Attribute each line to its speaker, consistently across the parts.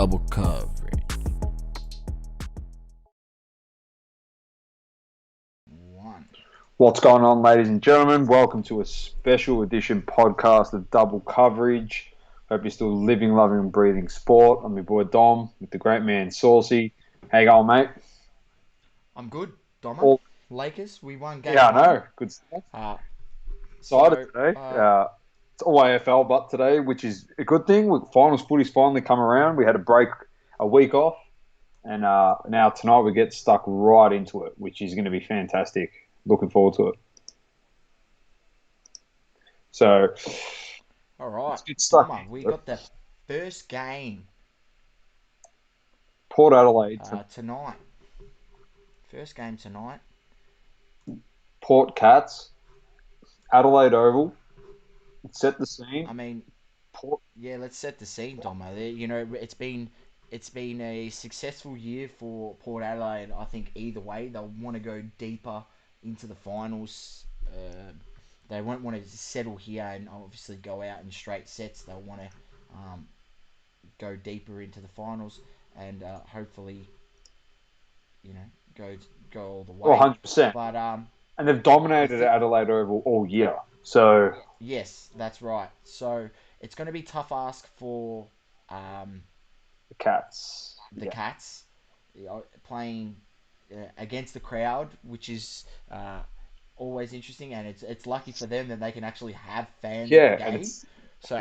Speaker 1: double coverage.
Speaker 2: What's going on, ladies and gentlemen? Welcome to a special edition podcast of Double Coverage. Hope you're still living, loving, and breathing sport. I'm your boy Dom with the great man Saucy. How you going, mate?
Speaker 3: I'm good, Domma.
Speaker 2: All,
Speaker 3: Lakers, we won game
Speaker 2: yeah, I
Speaker 3: one.
Speaker 2: know. Good stuff. Excited today. It's all AFL, but today, which is a good thing. With finals footy's finally come around. We had a week off, and now tonight we get stuck right into it, which is going to be fantastic. Looking forward to it. So,
Speaker 3: All right,
Speaker 2: let's get stuck
Speaker 3: Domma, we got the first game
Speaker 2: Port Adelaide
Speaker 3: tonight. First game tonight.
Speaker 2: Port Cats, Adelaide Oval. Let's set the scene.
Speaker 3: I mean,
Speaker 2: Port.
Speaker 3: yeah, let's set the scene, Domma. You know, it's been a successful year for Port Adelaide. I think either way, they'll want to go deeper into the finals. They won't want to settle here and obviously go out in straight sets. They'll want to go deeper into the finals and hopefully, you know, go all the way.
Speaker 2: 100%.
Speaker 3: But
Speaker 2: And they've dominated Adelaide Oval all year. So
Speaker 3: yes, that's right. So it's going to be tough ask for
Speaker 2: the Cats.
Speaker 3: the Cats playing against the crowd, which is always interesting, and it's lucky for them that they can actually have fans at the game,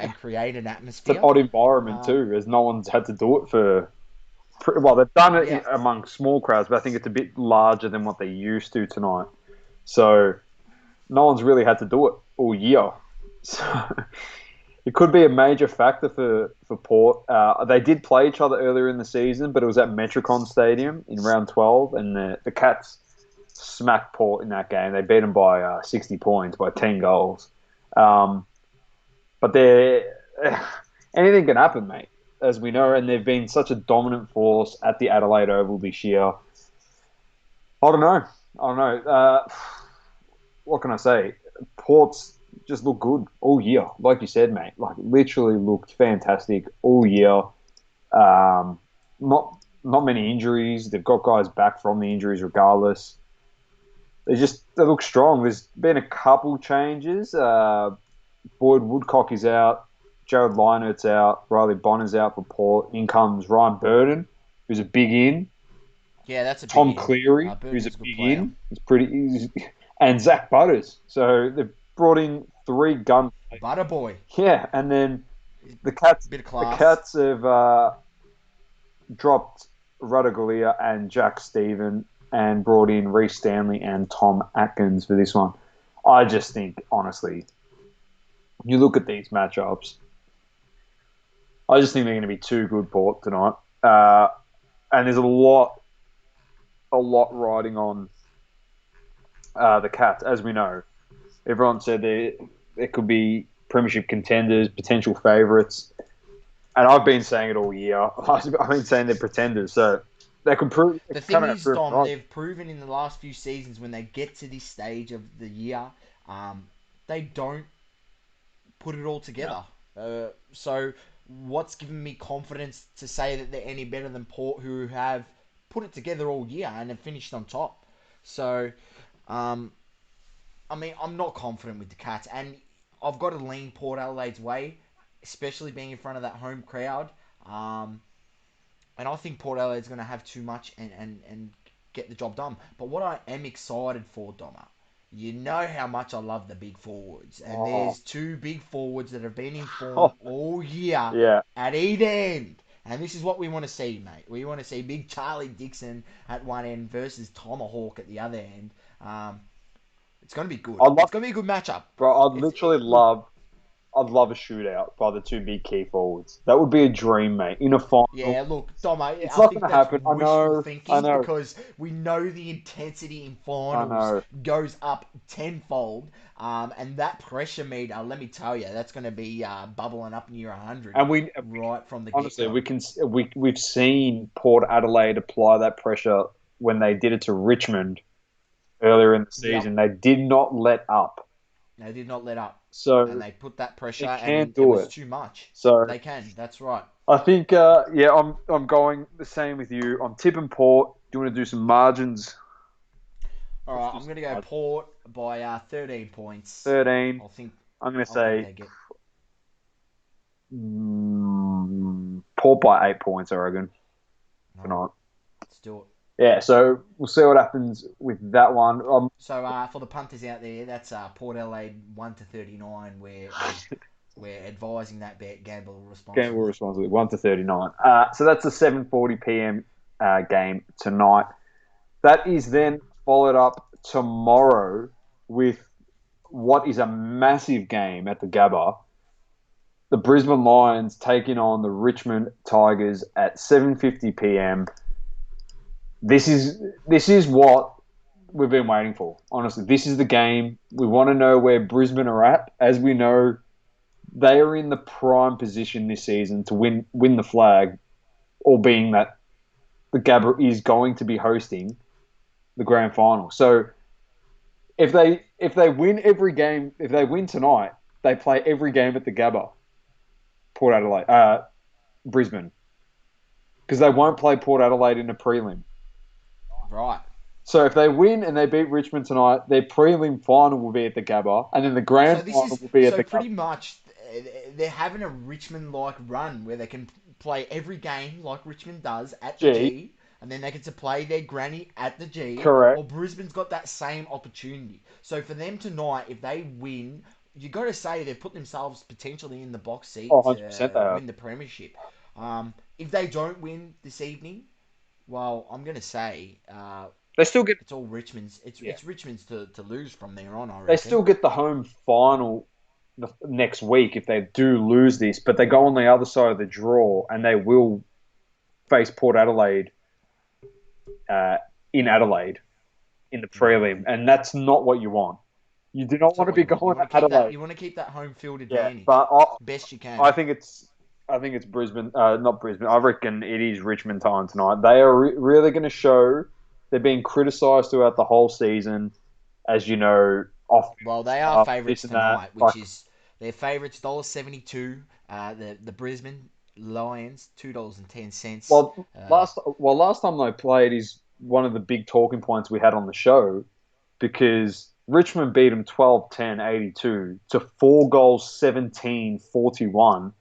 Speaker 3: and create an atmosphere.
Speaker 2: It's an odd environment too, as no one's had to do it for. Well, they've done it among small crowds, but I think it's a bit larger than what they used to tonight. So no one's really had to do it all year. So it could be a major factor for Port. They did play each other earlier in the season, but it was at Metricon Stadium in round 12, and the Cats smacked Port in that game. They beat them by 60 points, by 10 goals. But anything can happen, mate, as we know, and they've been such a dominant force at the Adelaide Oval this year. I don't know. What can I say? Port's just look good all year, like you said, mate. Like literally looked fantastic all year. Not many injuries. They've got guys back from the injuries, regardless. They look strong. There's been a couple changes. Boyd Woodcock is out. Jared Leinert's out. Riley Bonner's out for Port. In comes Ryan Burden, who's a big in.
Speaker 3: Yeah, that's a big
Speaker 2: Tom Cleary, who's a big in. And Zach Butters. So they've brought in 3 gun.
Speaker 3: Butter boy.
Speaker 2: Yeah, and then the Cats.
Speaker 3: Bit of class.
Speaker 2: The Cats have dropped Rudder and Jack Stephen and brought in Reece Stanley and Tom Atkins for this one. I just think, honestly, when you look at these matchups, I just think they're going to be too good, Port, tonight. And there's a lot riding on the Cats, as we know. Everyone said there could be premiership contenders, potential favourites. And I've been saying it all year. I've been saying they're pretenders. So they could prove.
Speaker 3: The thing is, Dom, they've proven in the last few seasons when they get to this stage of the year, they don't put it all together. No. So what's given me confidence to say that they're any better than Port, who have put it together all year and have finished on top? So, I mean, I'm not confident with the Cats, and I've got to lean Port Adelaide's way, especially being in front of that home crowd. And I think Port Adelaide's going to have too much and get the job done. But what I am excited for, Domma, you know how much I love the big forwards. And there's 2 big forwards that have been in form all year at either end. And this is what we want to see, mate. We want to see big Charlie Dixon at one end versus Tomahawk at the other end. It's going to be good. It's going to be a good matchup.
Speaker 2: Bro, I'd love a shootout by the 2 big key forwards. That would be a dream, mate. In a final.
Speaker 3: Yeah, look, Dom, I
Speaker 2: it's
Speaker 3: think
Speaker 2: not going to
Speaker 3: that's
Speaker 2: happen.
Speaker 3: wishful thinking
Speaker 2: I know.
Speaker 3: Because we know the intensity in finals goes up tenfold. And that pressure meter, let me tell you, that's going to be bubbling up near 100.
Speaker 2: And
Speaker 3: right from the
Speaker 2: honestly,
Speaker 3: get-go.
Speaker 2: we've seen Port Adelaide apply that pressure when they did it to Richmond earlier in the season. They did not let up.
Speaker 3: They did not let up.
Speaker 2: So
Speaker 3: and they put that pressure,
Speaker 2: and
Speaker 3: it was too much.
Speaker 2: So
Speaker 3: they can. That's right.
Speaker 2: I think, yeah, I'm going the same with you. I'm tipping Port. Do you want to do some margins?
Speaker 3: All
Speaker 2: Let's
Speaker 3: right,
Speaker 2: do
Speaker 3: I'm
Speaker 2: some
Speaker 3: gonna go
Speaker 2: margins.
Speaker 3: Port by 13 points.
Speaker 2: 13.
Speaker 3: I think
Speaker 2: I'm going to
Speaker 3: I think
Speaker 2: say
Speaker 3: they get.
Speaker 2: Port by 8 points, I reckon,
Speaker 3: All right,
Speaker 2: tonight.
Speaker 3: let's do it.
Speaker 2: Yeah, so we'll see what happens with that one.
Speaker 3: So for the punters out there, that's Port Adelaide 1 to 39. We're advising that bet. Gamble
Speaker 2: Gamble
Speaker 3: responsibly.
Speaker 2: responsibly, 1 to 39. So that's a 7:40 p.m. Game tonight. That is then followed up tomorrow with what is a massive game at the Gabba. The Brisbane Lions taking on the Richmond Tigers at 7:50 p.m. This is what we've been waiting for. Honestly, this is the game. We want to know where Brisbane are at. As we know, they are in the prime position this season to win the flag, all being that the Gabba is going to be hosting the grand final. So if they win every game, if they win tonight, they play every game at the Gabba, Port Adelaide, Brisbane, because they won't play Port Adelaide in a prelim.
Speaker 3: Right.
Speaker 2: So if they win and they beat Richmond tonight, their prelim final will be at the Gabba, and then the
Speaker 3: So
Speaker 2: grand
Speaker 3: this
Speaker 2: final
Speaker 3: is
Speaker 2: will be at
Speaker 3: so
Speaker 2: the Gabba.
Speaker 3: pretty much they're having a Richmond-like run where they can play every game like Richmond does at the
Speaker 2: G,
Speaker 3: G, and then they get to play their granny at the G.
Speaker 2: correct.
Speaker 3: Well, Brisbane's got that same opportunity. So for them tonight, if they win, you got to say they've put themselves potentially in the box
Speaker 2: Oh,
Speaker 3: seat
Speaker 2: 100% they
Speaker 3: to
Speaker 2: have.
Speaker 3: win the premiership. If they don't win this evening, well, I'm gonna say
Speaker 2: They still get
Speaker 3: it's all Richmond's. It's
Speaker 2: yeah.
Speaker 3: it's Richmond's to lose from there on. I
Speaker 2: They
Speaker 3: reckon.
Speaker 2: still get the home final next week if they do lose this, but they go on the other side of the draw and they will face Port Adelaide uh, in Adelaide in the prelim, and that's not what you want. You do not
Speaker 3: That's
Speaker 2: want
Speaker 3: not
Speaker 2: to
Speaker 3: what
Speaker 2: be
Speaker 3: you want. You
Speaker 2: going to
Speaker 3: want to keep that.
Speaker 2: Adelaide.
Speaker 3: You want to keep that home field
Speaker 2: Yeah,
Speaker 3: advantage
Speaker 2: but
Speaker 3: best you
Speaker 2: I
Speaker 3: can.
Speaker 2: think it's Brisbane, not Brisbane. I reckon it is Richmond time tonight. They are really going to show. They're being criticised throughout the whole season, as you know, off
Speaker 3: Well, they are
Speaker 2: stuff,
Speaker 3: favourites
Speaker 2: this and that.
Speaker 3: tonight,
Speaker 2: Like,
Speaker 3: which is their favourites $1.72. The Brisbane Lions $2.10.
Speaker 2: last time they played is one of the big talking points we had on the show because Richmond beat them 12-10, 82 to 4 goals, 17-41.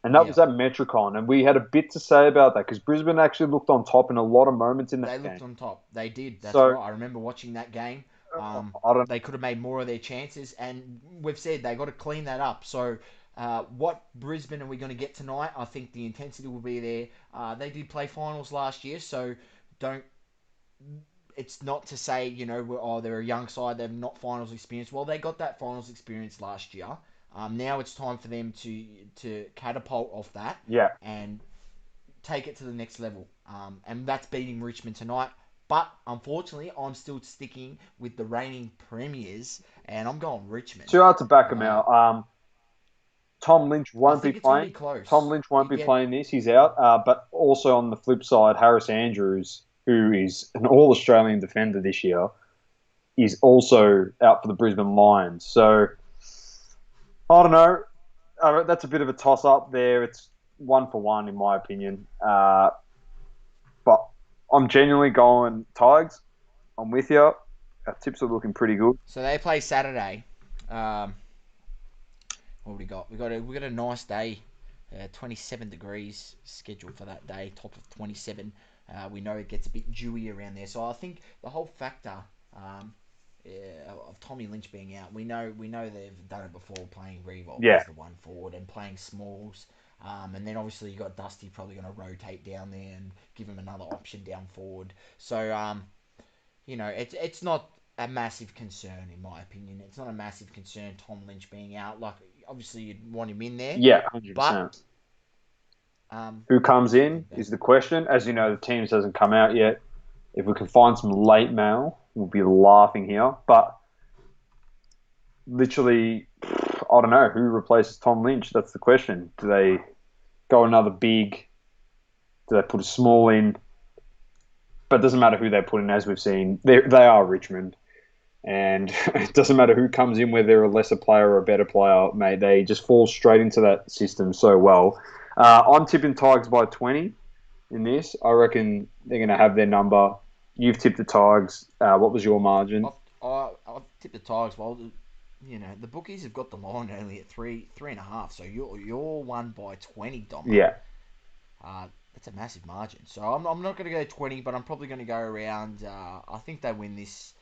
Speaker 2: And that
Speaker 3: Yeah,
Speaker 2: was at Metricon. And we had a bit to say about that because Brisbane actually looked on top in a lot of moments in
Speaker 3: they
Speaker 2: that game.
Speaker 3: looked on top. They did. That's
Speaker 2: So,
Speaker 3: right. I remember watching that game.
Speaker 2: I don't
Speaker 3: They could have made more of their chances, and we've said they got to clean that up. So, what Brisbane are we going to get tonight? I think the intensity will be there. They did play finals last year, so don't. It's not to say they're a young side, they've not finals experience. Well, they got that finals experience last year. Now it's time for them to catapult off that
Speaker 2: yeah.
Speaker 3: and take it to the next level. And that's beating Richmond tonight. But unfortunately, I'm still sticking with the reigning premiers, and I'm going Richmond.
Speaker 2: Too hard to back them
Speaker 3: Uh,
Speaker 2: out. Tom Lynch
Speaker 3: I
Speaker 2: won't be
Speaker 3: think it's going to be
Speaker 2: playing. Tom
Speaker 3: close.
Speaker 2: Lynch won't be
Speaker 3: Yeah,
Speaker 2: playing this. He's out. But also on the flip side, Harris Andrews, who is an All Australian defender this year, is also out for the Brisbane Lions. So I don't know. That's a bit of a toss up there. It's 1 for 1 in my opinion. But I'm genuinely going Tigers. I'm with you. Our tips are looking pretty good.
Speaker 3: so they play Saturday. Um, what have we got? We got a nice day. 27 degrees scheduled for that day. Top of 27. We know it gets a bit dewy around there, so I think the whole factor um, of Tommy Lynch being out, we know they've done it before, playing Revolt
Speaker 2: Yeah.
Speaker 3: as the one forward and playing Smalls. And then obviously you got Dusty probably going to rotate down there and give him another option down forward. So it's not a massive concern in my opinion. It's not a massive concern Tom Lynch being out. Like obviously you'd want him in there,
Speaker 2: Yeah,
Speaker 3: but
Speaker 2: 100%.
Speaker 3: um,
Speaker 2: Who comes
Speaker 3: I
Speaker 2: in
Speaker 3: think that
Speaker 2: is the question. As you know, the teams hasn't come out yet. If we can find some late mail, we'll be laughing here. But literally, I don't know who replaces Tom Lynch. That's the question. Do they go another big? Do they put a small in? But it doesn't matter who they put in, as we've seen. They are Richmond. And it doesn't matter who comes in, whether they're a lesser player or a better player, mate. They just fall straight into that system so well. I'm tipping Tigers by 20 in this. I reckon they're going to have their number. You've tipped the Tigers. What was your margin?
Speaker 3: I've tipped the Tigers. Well, the bookies have got the line only at 3.5. So you're one by 20, Domma.
Speaker 2: Yeah,
Speaker 3: That's a massive margin. So I'm not going to go 20, but I'm probably going to go around. I think they win this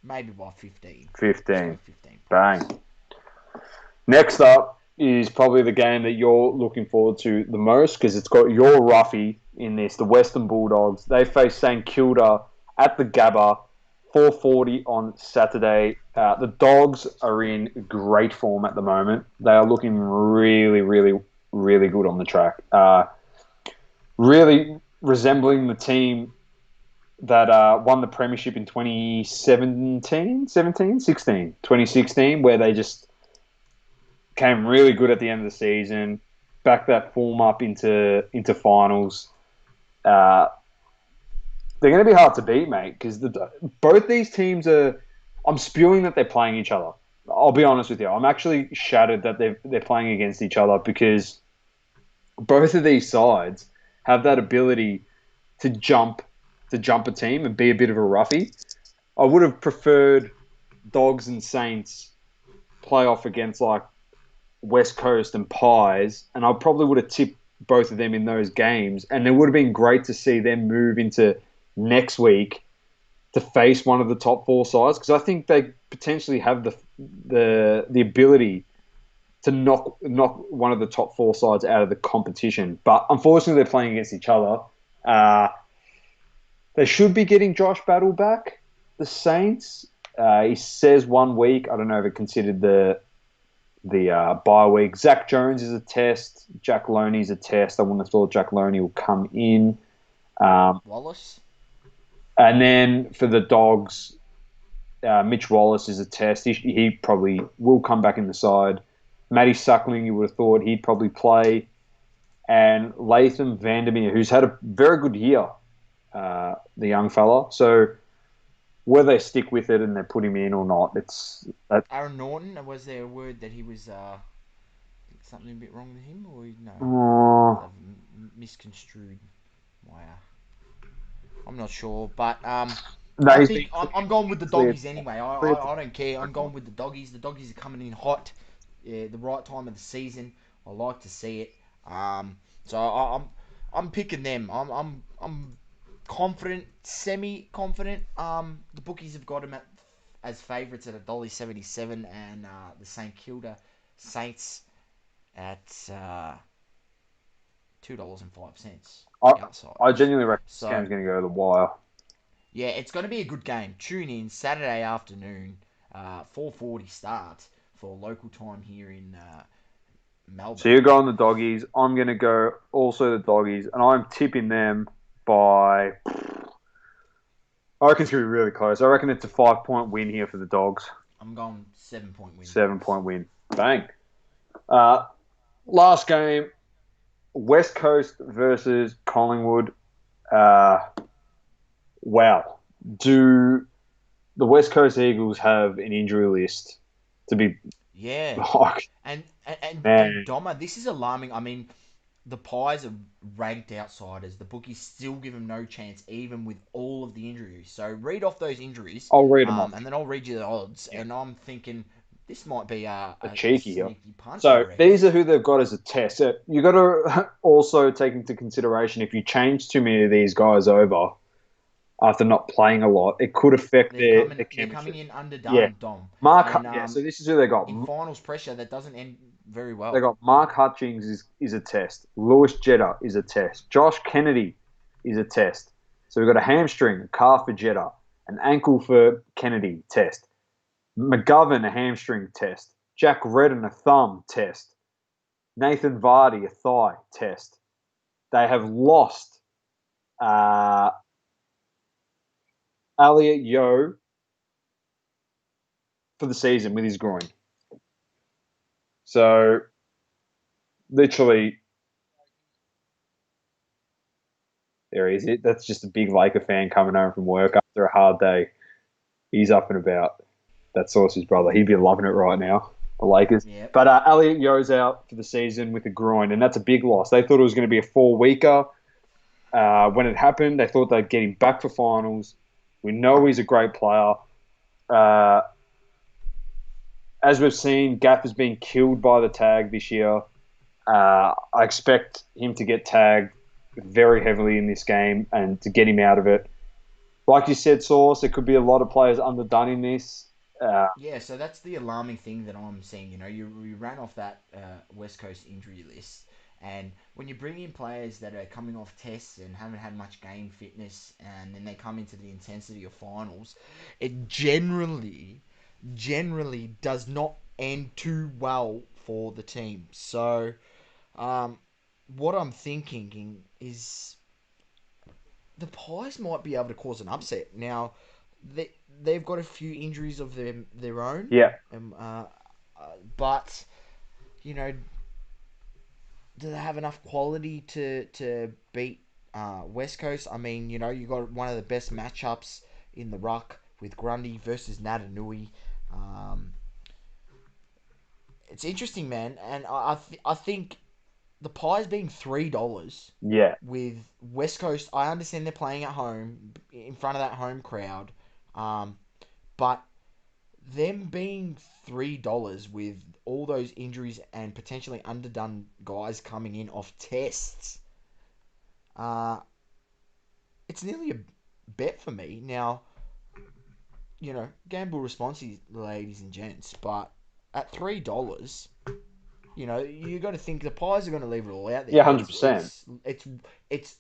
Speaker 3: maybe by 15. Just go
Speaker 2: 15.
Speaker 3: 15
Speaker 2: Bang.
Speaker 3: points.
Speaker 2: Next up is probably the game that you're looking forward to the most because it's got your roughie in this, the Western Bulldogs. They face St Kilda at the Gabba, 4:40 on Saturday. The Dogs are in great form at the moment. They are looking really, really, really good on the track. Really resembling the team that won the premiership in 2016, where they just came really good at the end of the season, backed that form up into finals. Uh, they're going to be hard to beat, mate, because both these teams are. I'm spewing that they're playing each other. I'll be honest with you. I'm actually shattered that they're playing against each other because both of these sides have that ability to jump a team and be a bit of a roughie. I would have preferred Dogs and Saints play off against like West Coast and Pies, and I probably would have tipped both of them in those games. And it would have been great to see them move into next week to face one of the top four sides because I think they potentially have the ability to knock one of the top four sides out of the competition. But unfortunately, they're playing against each other. Uh, they should be getting Josh Battle back. The Saints. He says 1 week. I don't know if it considered the bye week. Zach Jones is a test. Jack Loney is a test. I wouldn't have thought Jack Loney will come in.
Speaker 3: Wallace.
Speaker 2: And then for the Dogs, Mitch Wallace is a test. He probably will come back in the side. Matty Suckling, you would have thought he'd probably play. And Latham Vandermeer, who's had a very good year, the young fella. So whether they stick with it and they put him in or not, it's that.
Speaker 3: Aaron Norton. Was there a word that he was something a bit wrong with him, or no?
Speaker 2: Oh,
Speaker 3: I've misconstrued. Wow. I'm not sure, but
Speaker 2: no,
Speaker 3: I
Speaker 2: he's been
Speaker 3: think I'm going with the
Speaker 2: cleared.
Speaker 3: doggies anyway.
Speaker 2: Cleared
Speaker 3: I don't care. I'm going with the doggies. The doggies are coming in hot. Yeah, the right time of the season. I like to see it. So I'm picking them. I'm confident, semi confident. The bookies have got them as favourites at $1.77, and the St Kilda Saints at $2.05
Speaker 2: I, I
Speaker 3: outsiders.
Speaker 2: genuinely reckon this
Speaker 3: So
Speaker 2: game's going to go to the wire.
Speaker 3: yeah, it's going to be a good game. Tune in Saturday afternoon, 4:40 start for local time here in
Speaker 2: So
Speaker 3: Melbourne.
Speaker 2: you're going the doggies. I'm going to go also the doggies, and I'm tipping them by. I reckon it's going to be really close. I reckon it's a 5 point win here for the dogs.
Speaker 3: I'm going 7 point win,
Speaker 2: Seven
Speaker 3: boys.
Speaker 2: point win. Bang. Uh, last game, West Coast versus Collingwood. Uh, wow. Do the West Coast Eagles have an injury list to be
Speaker 3: Yeah,
Speaker 2: like,
Speaker 3: and
Speaker 2: man?
Speaker 3: Domma, this is alarming. I mean, the Pies are ranked outsiders. The bookies still give them no chance, even with all of the injuries. So read off those injuries,
Speaker 2: I'll read them off.
Speaker 3: and then I'll read you the odds.
Speaker 2: Yeah.
Speaker 3: And I'm thinking this might be
Speaker 2: A
Speaker 3: a
Speaker 2: cheeky here.
Speaker 3: sneaky punch, I
Speaker 2: So
Speaker 3: reckon.
Speaker 2: these are who they've got as a test. So you got to also take into consideration if you change too many of these guys over after not playing a lot, it could affect their
Speaker 3: They're coming
Speaker 2: chemistry.
Speaker 3: in
Speaker 2: Yeah,
Speaker 3: underdone, Dom,
Speaker 2: Mark.
Speaker 3: and
Speaker 2: Yeah, so this is who they got.
Speaker 3: in finals pressure that doesn't end very
Speaker 2: They
Speaker 3: well.
Speaker 2: got Mark Hutchings is a test. Lewis Jetta is a test. Josh Kennedy is a test. So we've got a hamstring, a calf for Jetta, an ankle for Kennedy test. McGovern a hamstring test. Jack Redden a thumb test. Nathan Vardy a thigh test. They have lost uh, Elliot Yo for the season with his groin. So literally, there he is. That's just a big Laker fan coming home from work after a hard day. He's up and about. That's Sauceys brother. He'd be loving it right now. the Lakers.
Speaker 3: Yep.
Speaker 2: But Elliot Yo's out for the season with a groin, and that's a big loss. They thought it was going to be a 4-weeker. When it happened, they thought they'd get him back for finals. We know he's a great player. Uh, as we've seen, Gaff has been killed by the tag this year. I expect him to get tagged very heavily in this game and to get him out of it. Like you said, Sauce, there could be a lot of players underdone in this.
Speaker 3: Yeah, so that's the alarming thing that I'm seeing. You ran off that West Coast injury list, and when you bring in players that are coming off tests and haven't had much game fitness, and then they come into the intensity of finals, it generally does not end too well for the team. So, um, what I'm thinking is the Pies might be able to cause an upset. Now, they've got a few injuries of their own,
Speaker 2: Yeah,
Speaker 3: um, but you know, do they have enough quality to beat West Coast? I mean, you got one of the best matchups in the ruck with Grundy versus Natanui. Um, it's interesting, man, and I think the Pies being $3
Speaker 2: yeah,
Speaker 3: with West Coast. I understand they're playing at home in front of that home crowd, um, but them being $3 with all those injuries and potentially underdone guys coming in off tests, uh, it's nearly a bet for me. Now, gamble responsibly, ladies and gents, but at $3, you got to think the Pies are going to leave it all out
Speaker 2: yeah,
Speaker 3: there.
Speaker 2: 100%.
Speaker 3: It's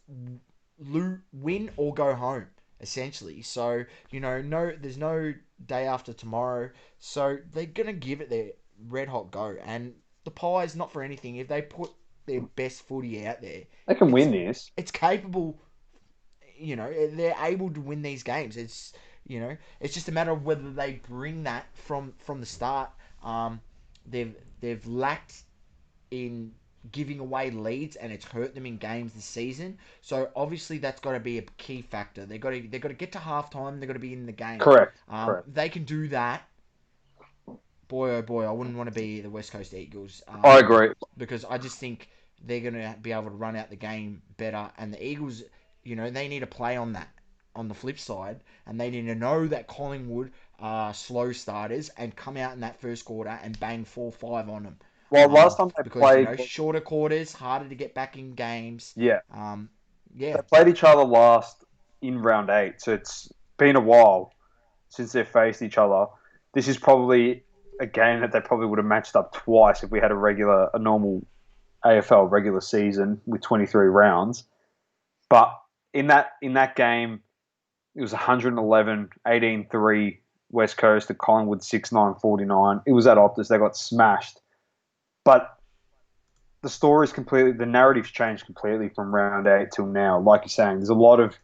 Speaker 3: win or go home essentially. So no, there's no day after tomorrow. So they're gonna give it their red hot go. And the Pies, not for anything, if they put their best footy out there,
Speaker 2: They can
Speaker 3: it's
Speaker 2: win this.
Speaker 3: it's capable. They're able to win these games. It's just a matter of whether they bring that from the start. They've lacked in giving away leads, and it's hurt them in games this season. So obviously that's got to be a key factor. They got to get to halftime. They got to be in the game.
Speaker 2: Correct, correct.
Speaker 3: They can do that. Boy, oh boy, I wouldn't want to be the West Coast Eagles,
Speaker 2: I agree.
Speaker 3: because I just think they're going to be able to run out the game better. And the Eagles, they need to play on that. On the flip side, and they need to know that Collingwood are slow starters and come out in that first quarter and bang 4-5 on them.
Speaker 2: Well, last time they
Speaker 3: Because
Speaker 2: played,
Speaker 3: shorter quarters, harder to get back in games.
Speaker 2: yeah,
Speaker 3: Um,
Speaker 2: they
Speaker 3: yeah,
Speaker 2: played each other last in round 8, so it's been a while since they've faced each other. This is probably a game that they probably would have matched up twice if we had a normal AFL regular season with 23 rounds. But in that game, it was 111, 18-3 West Coast to Collingwood 6-9, 49. It was at Optus. They got smashed. But the narrative's changed completely from round 8 till now. Like you're saying, there's a lot of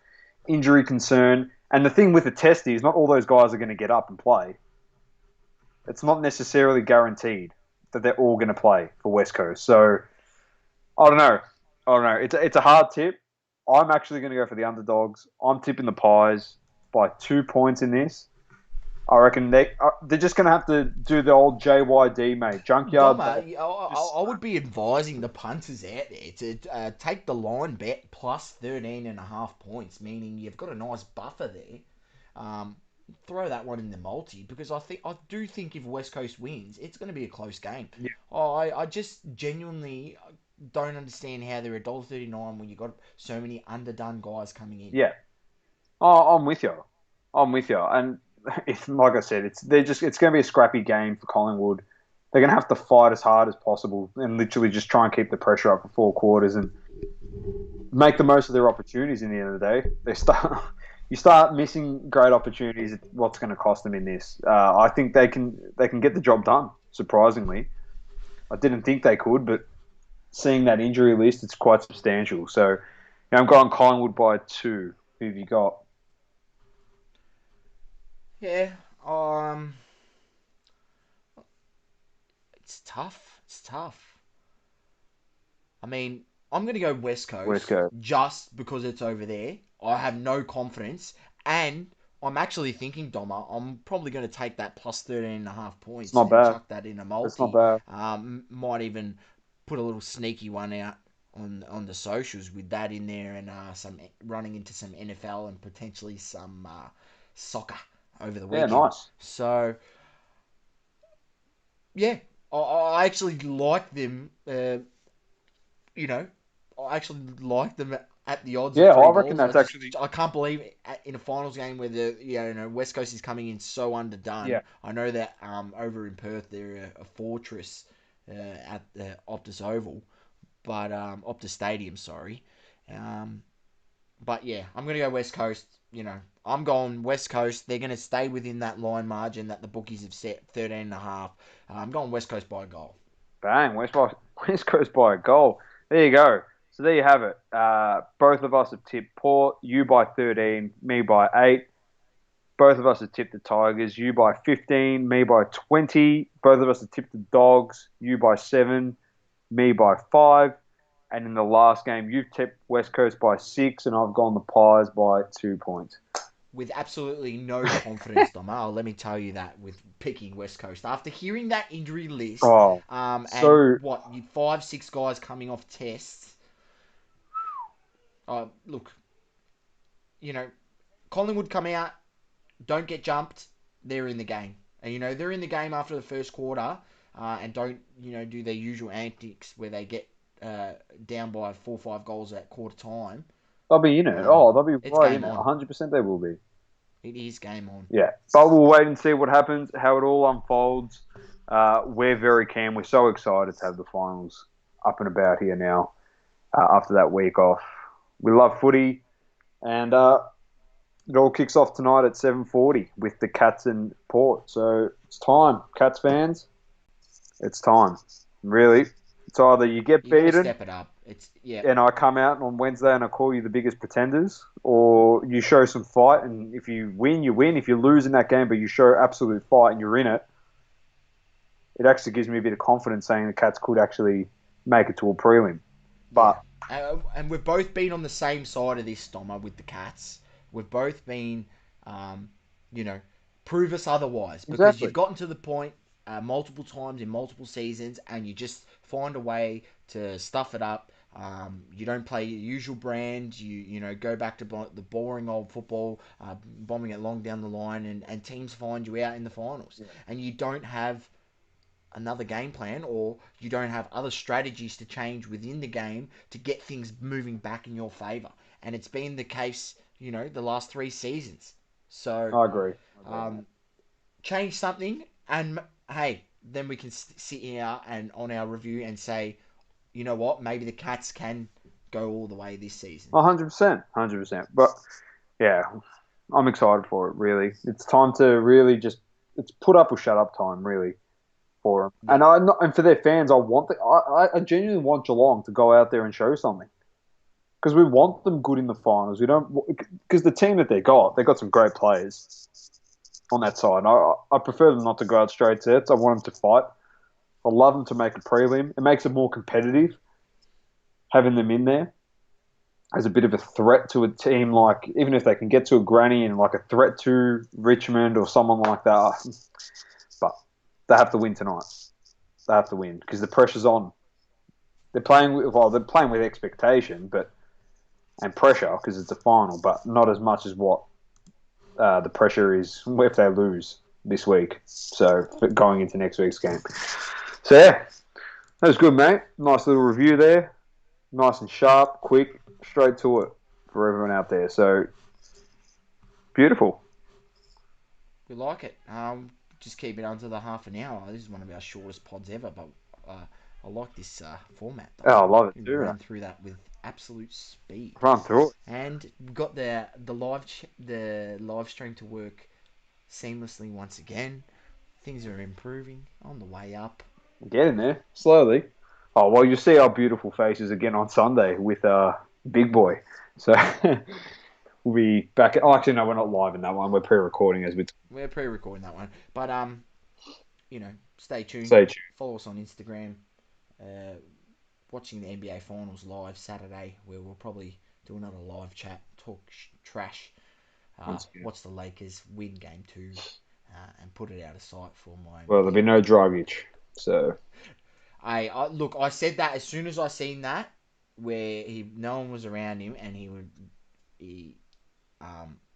Speaker 2: injury concern. And the thing with the test is not all those guys are going to get up and play. It's not necessarily guaranteed that they're all going to play for West Coast. So I don't know. I don't know. It's a hard tip. I'm actually going to go for the underdogs. I'm tipping the Pies by 2 points in this. I reckon they're just going to have to do the old JYD, mate. Junkyard.
Speaker 3: Domma,
Speaker 2: Just
Speaker 3: I would be advising the punters out there to take the line bet plus 13.5 points, meaning you've got a nice buffer there. Um, Throw that one in the multi, because I do think if West Coast wins, it's going to be a close game.
Speaker 2: yeah,
Speaker 3: I just genuinely don't understand how they're $1.39 when you got so many underdone guys coming in.
Speaker 2: yeah. Oh, I'm with you. I'm with you. And it's like I said, it's going to be a scrappy game for Collingwood. They're going to have to fight as hard as possible and literally just try and keep the pressure up for 4 quarters and make the most of their opportunities. In the end of the day, you start missing great opportunities. It's what's going to cost them in this. I think they can get the job done. Surprisingly, I didn't think they could, but seeing that injury list, it's quite substantial. So I'm going Collingwood by 2. Who have you got?
Speaker 3: Yeah, it's tough. It's tough. I mean, I'm going to go West
Speaker 2: West
Speaker 3: Coast
Speaker 2: Coast.
Speaker 3: just because it's over there. I have no confidence. And I'm actually thinking, Domma, I'm probably going to take that plus 13.5
Speaker 2: It's
Speaker 3: points
Speaker 2: not
Speaker 3: and
Speaker 2: bad.
Speaker 3: chuck that in a
Speaker 2: It's not
Speaker 3: multi.
Speaker 2: bad.
Speaker 3: Might even put a little sneaky one out on the socials with that in there, and some running into some NFL and potentially some soccer over the
Speaker 2: Yeah,
Speaker 3: weekend.
Speaker 2: nice.
Speaker 3: So yeah, I actually like them. You know, I actually like them at the odds of
Speaker 2: Yeah, I
Speaker 3: three
Speaker 2: reckon
Speaker 3: goals.
Speaker 2: that's actually.
Speaker 3: I can't believe in a finals game where the West Coast is coming in so
Speaker 2: Yeah,
Speaker 3: underdone. I know that over in Perth they're a fortress at the Optus Oval, but Optus Stadium, sorry. Um, but yeah, I'm gonna go West Coast. I'm going West Coast. They're gonna stay within that line margin that the bookies have set, 13.5. I'm going West Coast by a goal.
Speaker 2: bang. West Coast by a goal. There you go. So there you have it. Both of us have tipped Port. You by 13, me by 8. Both of us have tipped the Tigers. You by 15, me by 20. Both of us have tipped the Dogs. You by 7, me by 5. And in the last game, you've tipped West Coast by 6, and I've gone the Pies by 2 points.
Speaker 3: With absolutely no confidence, Domar. Let me tell you that with picking West Coast after hearing that injury list,
Speaker 2: Oh,
Speaker 3: and
Speaker 2: so
Speaker 3: what you 5, 6 guys coming off tests. Look, Collingwood come out, don't get jumped, they're in the game, and they're in the game after the first quarter, and don't do their usual antics where they get uh, down by 4 or 5 goals at quarter time.
Speaker 2: they'll be in it.
Speaker 3: Um,
Speaker 2: Oh, they'll be
Speaker 3: it's
Speaker 2: right in
Speaker 3: game
Speaker 2: it.
Speaker 3: on.
Speaker 2: 100% they will be.
Speaker 3: It is game on.
Speaker 2: Yeah, but we'll wait and see what happens, how it all unfolds. We're very keen. We're so excited to have the finals up and about here now after that week off. We love footy, and it all kicks off tonight at 7:40 with the Cats and Port. So it's time, Cats fans. It's time. Really, it's either you get
Speaker 3: You got to
Speaker 2: beaten
Speaker 3: step it up. It's yeah,
Speaker 2: and I come out on Wednesday and I call you the biggest pretenders, or you show some fight, and if you win, you win. If you lose in that game, but you show absolute fight and you're in it, it actually gives me a bit of confidence saying the Cats could actually make it to a prelim.
Speaker 3: yeah.
Speaker 2: But
Speaker 3: And we've both been on the same side of this, Dommer, with the Cats. We've both been, um, you know, prove us otherwise because
Speaker 2: exactly,
Speaker 3: you've gotten to the point multiple times in multiple seasons and you just find a way to stuff it up. You don't play your usual brand. You go back to the boring old football, bombing it long down the line, and teams find you out in the finals.
Speaker 2: yeah.
Speaker 3: And you don't have another game plan or you don't have other strategies to change within the game to get things moving back in your favor. And it's been the case, the last 3 seasons. So
Speaker 2: I agree. I agree.
Speaker 3: um, change something, and hey, then we can sit here and on our review and say, you know what, maybe the Cats can go all the way this season.
Speaker 2: 100%, 100%. But yeah, I'm excited for it. Really, it's time to really just it's put up or shut up time. Really. For them.
Speaker 3: Yeah,
Speaker 2: And for their fans, I genuinely want Geelong to go out there and show something because we want them good in the finals. We don't because the team that they got some great players on that side. I prefer them not to go out straight sets. I want them to fight. I love them to make a prelim. It makes it more competitive having them in there as a bit of a threat to a team like even if they can get to a granny and like a threat to Richmond or someone like that. But they have to win tonight. They have to win because the pressure's on. They're playing with expectation, but and pressure because it's a final, but not as much as what the pressure is if they lose this week. So going into next week's game. So yeah, that was good, mate. Nice little review there. Nice and sharp, quick, straight to it for everyone out there. So beautiful.
Speaker 3: we like it. Just keep it under the half an hour. This is one of our shortest pods ever, but I like this format,
Speaker 2: Oh,
Speaker 3: Dom.
Speaker 2: I love it
Speaker 3: We
Speaker 2: too.
Speaker 3: ran through that with absolute speed,
Speaker 2: Run through it.
Speaker 3: and we got the live stream to work seamlessly once again. Things are improving on the way up.
Speaker 2: Get in there slowly. Oh well, you see our beautiful faces again on Sunday with Big Boy. So we'll be back. Oh, actually, no, we're not live in that one. We're pre-recording as we
Speaker 3: We're pre-recording that one, but stay tuned.
Speaker 2: stay tuned.
Speaker 3: Follow us on Instagram. Uh, Watching the NBA Finals live Saturday, where we'll probably do another live chat, talk trash
Speaker 2: once again.
Speaker 3: Watch the Lakers win game 2 and put it out of sight for my.
Speaker 2: Well, there'll be no Dragic, so.
Speaker 3: Look, I said that as soon as I seen that, where no one was around him and he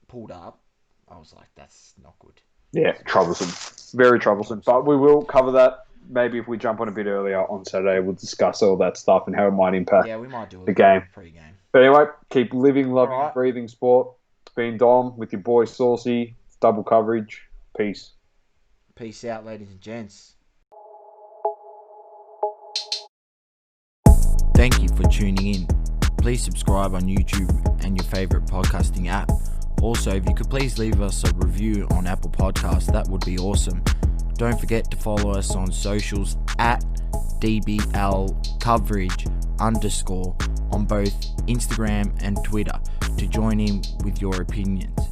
Speaker 3: pulled up. I was like, that's not good.
Speaker 2: Yeah, troublesome. Very troublesome. But we will cover that. Maybe if we jump on a bit earlier on Saturday, we'll discuss all that stuff and how it might impact
Speaker 3: we might do
Speaker 2: the game.
Speaker 3: Pre-game.
Speaker 2: But anyway, keep living, loving,
Speaker 3: All right.
Speaker 2: breathing sport. It's been Dom with your boy Saucy. It's double coverage. Peace.
Speaker 3: Peace out, ladies and gents. Thank you for tuning in. Please subscribe on YouTube and your favorite podcasting app. Also, if you could please leave us a review on Apple Podcasts, that would be awesome. Don't forget to follow us on socials at DBL_coverage_ on both Instagram and Twitter to join in with your opinions.